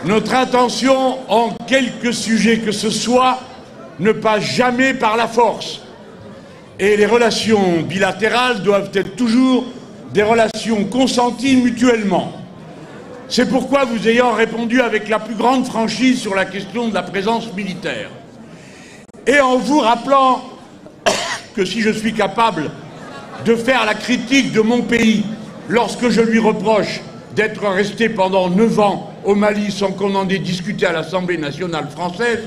Notre intention, en quelque sujet que ce soit, ne passe jamais par la force. Et les relations bilatérales doivent être toujours des relations consenties mutuellement. C'est pourquoi vous ayant répondu avec la plus grande franchise sur la question de la présence militaire, et en vous rappelant que si je suis capable de faire la critique de mon pays lorsque je lui reproche d'être resté pendant 9 ans au Mali sans qu'on en ait discuté à l'Assemblée nationale française,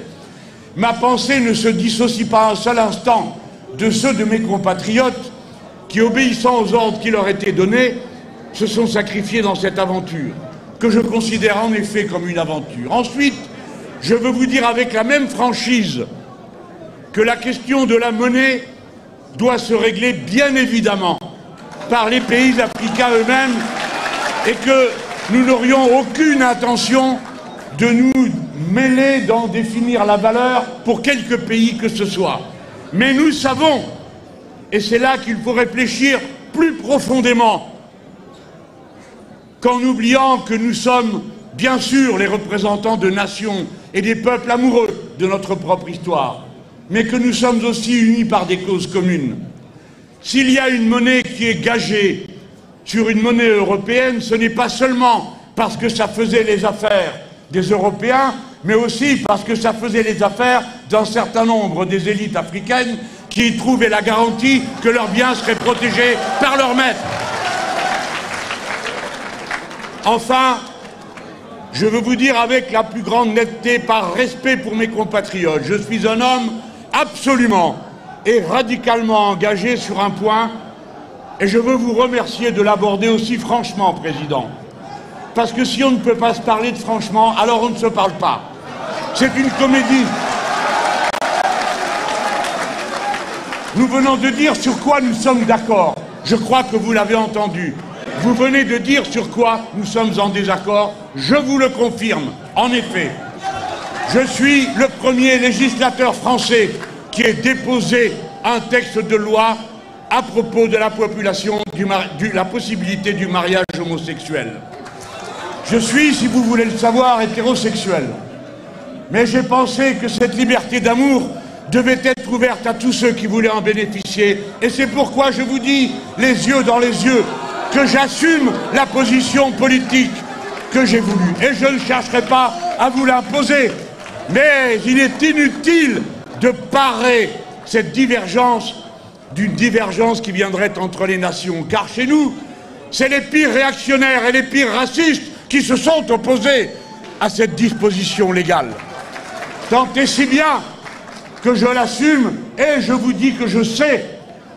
ma pensée ne se dissocie pas un seul instant de ceux de mes compatriotes qui, obéissant aux ordres qui leur étaient donnés, se sont sacrifiés dans cette aventure, que je considère en effet comme une aventure. Ensuite, je veux vous dire avec la même franchise que la question de la monnaie doit se régler bien évidemment par les pays africains eux-mêmes et que nous n'aurions aucune intention de nous mêler dans définir la valeur pour quelque pays que ce soit. Mais nous savons, et c'est là qu'il faut réfléchir plus profondément, qu'en oubliant que nous sommes bien sûr les représentants de nations et des peuples amoureux de notre propre histoire, mais que nous sommes aussi unis par des causes communes. S'il y a une monnaie qui est gagée sur une monnaie européenne, ce n'est pas seulement parce que ça faisait les affaires des Européens, mais aussi parce que ça faisait les affaires d'un certain nombre des élites africaines qui y trouvaient la garantie que leurs biens seraient protégés par leur maître. Enfin, je veux vous dire avec la plus grande netteté, par respect pour mes compatriotes, je suis un homme absolument et radicalement engagé sur un point, et je veux vous remercier de l'aborder aussi franchement, Président. Parce que si on ne peut pas se parler de franchement, alors on ne se parle pas. C'est une comédie. Nous venons de dire sur quoi nous sommes d'accord. Je crois que vous l'avez entendu. Vous venez de dire sur quoi nous sommes en désaccord. Je vous le confirme. En effet, je suis le premier législateur français qui ait déposé un texte de loi à propos de la population, la possibilité du mariage homosexuel. Je suis, si vous voulez le savoir, hétérosexuel. Mais j'ai pensé que cette liberté d'amour devait être ouverte à tous ceux qui voulaient en bénéficier. Et c'est pourquoi je vous dis, les yeux dans les yeux, que j'assume la position politique que j'ai voulu. Et je ne chercherai pas à vous l'imposer. Mais il est inutile de parer cette divergence d'une divergence qui viendrait entre les nations. Car chez nous, c'est les pires réactionnaires et les pires racistes qui se sont opposés à cette disposition légale. Tant et si bien que je l'assume et je vous dis que je sais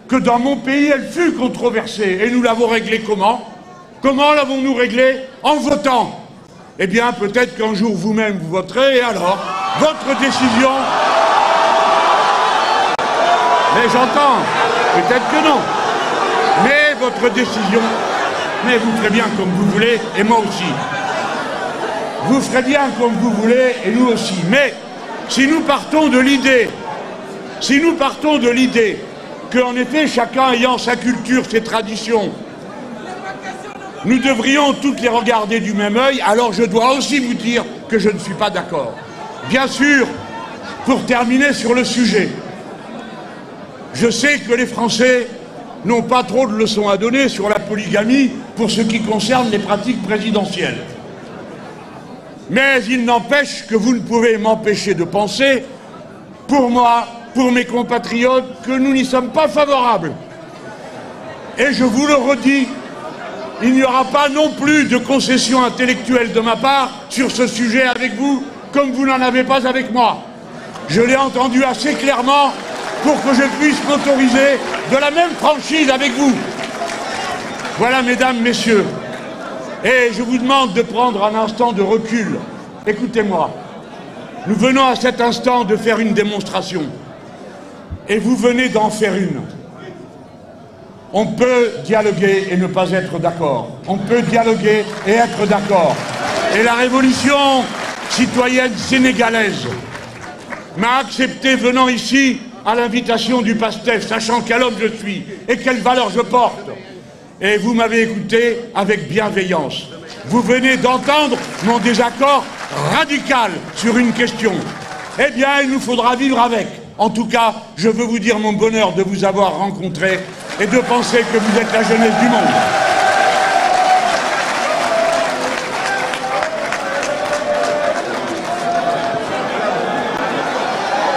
que dans mon pays, elle fut controversée. Et nous l'avons réglée comment? Comment l'avons-nous réglée? En votant. Eh bien, peut-être qu'un jour vous-même vous voterez, et alors, votre décision... Mais j'entends, peut-être que non. Mais votre décision... Mais vous ferez bien comme vous voulez, et moi aussi. Vous ferez bien comme vous voulez, et nous aussi. Mais si nous partons de l'idée, qu'en effet, chacun ayant sa culture, ses traditions, nous devrions toutes les regarder du même œil, alors je dois aussi vous dire que je ne suis pas d'accord. Bien sûr, pour terminer sur le sujet, je sais que les Français n'ont pas trop de leçons à donner sur la polygamie pour ce qui concerne les pratiques présidentielles. Mais il n'empêche que vous ne pouvez m'empêcher de penser, pour moi, pour mes compatriotes, que nous n'y sommes pas favorables. Et je vous le redis, il n'y aura pas non plus de concession intellectuelle de ma part sur ce sujet avec vous, comme vous n'en avez pas avec moi. Je l'ai entendu assez clairement pour que je puisse m'autoriser de la même franchise avec vous. Voilà, mesdames, messieurs. Et je vous demande de prendre un instant de recul. Écoutez-moi. Nous venons à cet instant de faire une démonstration. Et vous venez d'en faire une. On peut dialoguer et ne pas être d'accord. On peut dialoguer et être d'accord. Et la révolution citoyenne sénégalaise m'a accepté venant ici à l'invitation du PASTEF, sachant quel homme je suis et quelles valeurs je porte. Et vous m'avez écouté avec bienveillance. Vous venez d'entendre mon désaccord radical sur une question, eh bien, il nous faudra vivre avec. En tout cas, je veux vous dire mon bonheur de vous avoir rencontré et de penser que vous êtes la jeunesse du monde.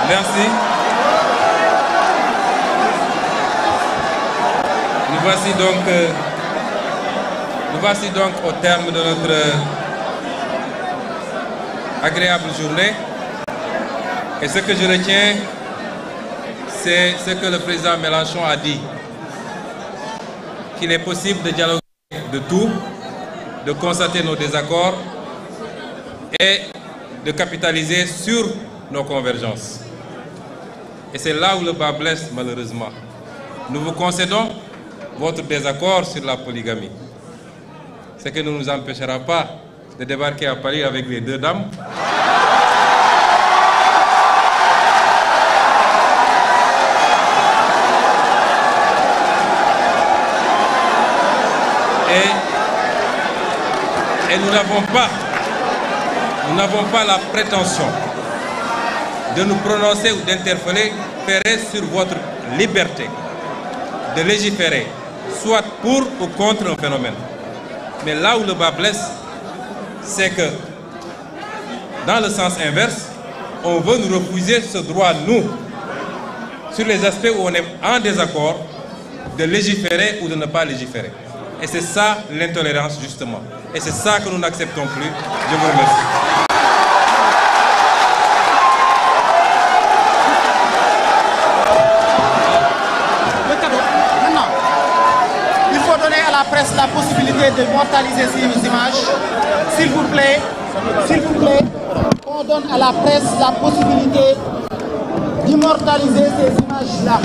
Merci. Nous voici donc au terme de notre agréable journée. Et ce que je retiens, c'est ce que le président Mélenchon a dit. Qu'il est possible de dialoguer de tout, de constater nos désaccords et de capitaliser sur nos convergences. Et c'est là où le bas blesse malheureusement. Nous vous concédons votre désaccord sur la polygamie. Ce qui ne nous empêchera pas de débarquer à Paris avec les deux dames. Et nous n'avons pas la prétention de nous prononcer ou d'interférer sur votre liberté de légiférer, soit pour ou contre un phénomène. Mais là où le bas blesse, c'est que, dans le sens inverse, on veut nous refuser ce droit, nous, sur les aspects où on est en désaccord, de légiférer ou de ne pas légiférer. Et c'est ça l'intolérance, justement. Et c'est ça que nous n'acceptons plus. Je vous remercie. La presse la possibilité de mortaliser ces images. S'il vous plaît, on donne à la presse la possibilité d'immortaliser ces images-là.